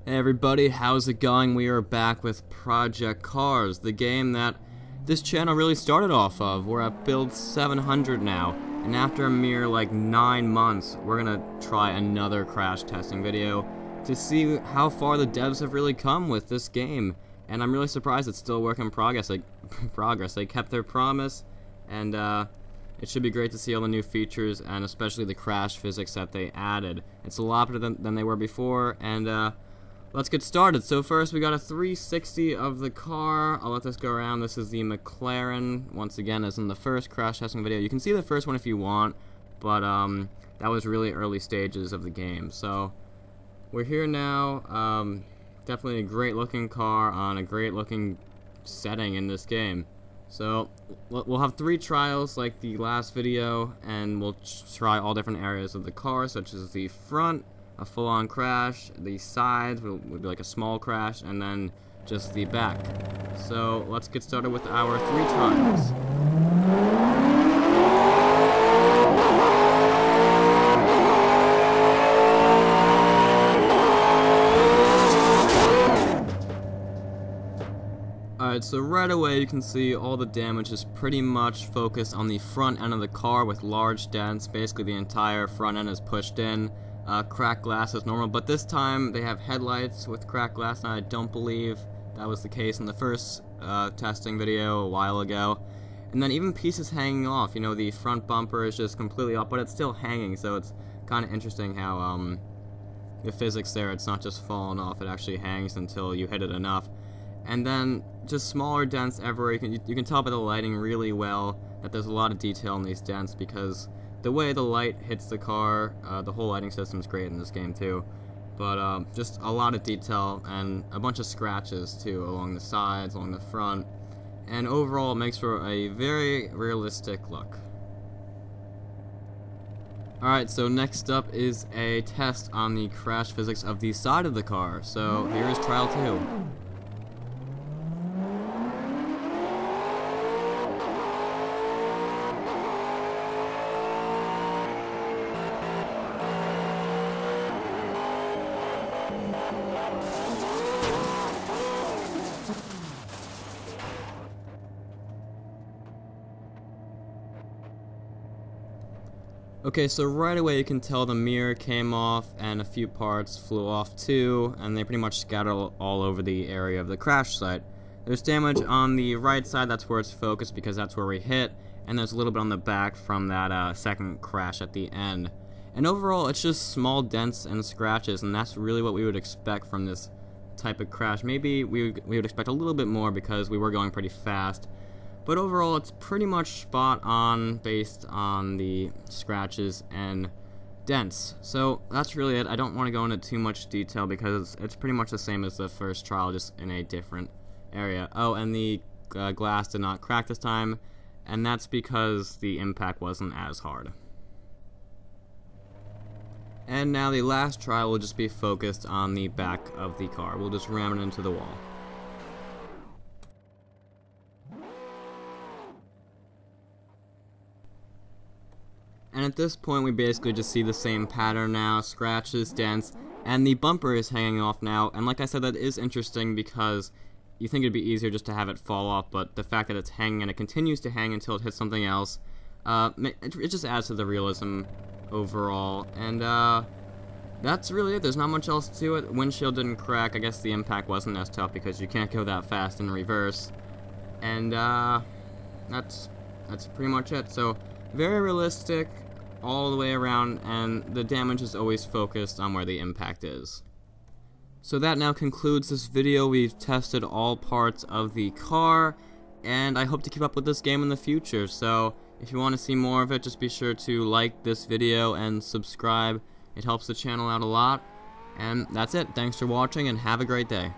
Hey everybody, how's it going? We are back with Project C.A.R.S, the game that this channel really started off of. We're at build 700 now, and after a mere 9 months, we're gonna try another crash testing video to see how far the devs have really come with this game. And I'm really surprised it's still a work in progress. They kept their promise, and it should be great to see all the new features and especially the crash physics that they added. It's a lot better than they were before, and let's get started. So first we got a 360 of the car. I'll let this go around. This is the Mclaren, once again, as in the first crash testing video. You can see the first one if you want, but that was really early stages of the game. So we're here now. Definitely a great looking car on a great looking setting in this game. So we'll have 3 trials like the last video, and we'll try all different areas of the car, such as the front, a full-on crash, the sides would be like a small crash, and then just the back. So let's get started with our 3 trials. Alright, so right away you can see all the damage is pretty much focused on the front end of the car with large dents. Basically the entire front end is pushed in. Cracked glass is normal, but this time they have headlights with cracked glass, and I don't believe that was the case in the first testing video a while ago. And then even pieces hanging off, you know, the front bumper is just completely off, but it's still hanging, so it's kind of interesting how the physics there, it's not just falling off, it actually hangs until you hit it enough. And then just smaller dents everywhere. You can tell by the lighting really well that there's a lot of detail in these dents, because the way the light hits the car, the whole lighting system is great in this game too, but just a lot of detail and a bunch of scratches too along the sides, along the front, and overall it makes for a very realistic look. Alright, so next up is a test on the crash physics of the side of the car. So here is trial 2. Okay, so right away you can tell the mirror came off and a few parts flew off too, and they pretty much scattered all over the area of the crash site. There's damage on the right side, that's where it's focused because that's where we hit, and there's a little bit on the back from that second crash at the end. And overall it's just small dents and scratches, and that's really what we would expect from this type of crash. Maybe we would expect a little bit more because we were going pretty fast. But overall, it's pretty much spot on based on the scratches and dents. So that's really it. I don't want to go into too much detail because it's pretty much the same as the first trial, just in a different area. Oh, and the glass did not crack this time, and that's because the impact wasn't as hard. And now the last trial will just be focused on the back of the car. We'll just ram it into the wall. And at this point we basically just see the same pattern now, scratches, dents, and the bumper is hanging off now. And like I said, that is interesting because you think it'd be easier just to have it fall off, but the fact that it's hanging and it continues to hang until it hits something else, it just adds to the realism overall. And that's really it. There's not much else to it. Windshield didn't crack. I guess the impact wasn't as tough because you can't go that fast in reverse. And that's pretty much it. So very realistic all the way around, and the damage is always focused on where the impact is. So that now concludes this video. We've tested all parts of the car, and I hope to keep up with this game in the future. So if you want to see more of it, just be sure to like this video and subscribe. It helps the channel out a lot. And that's it. Thanks for watching, and have a great day.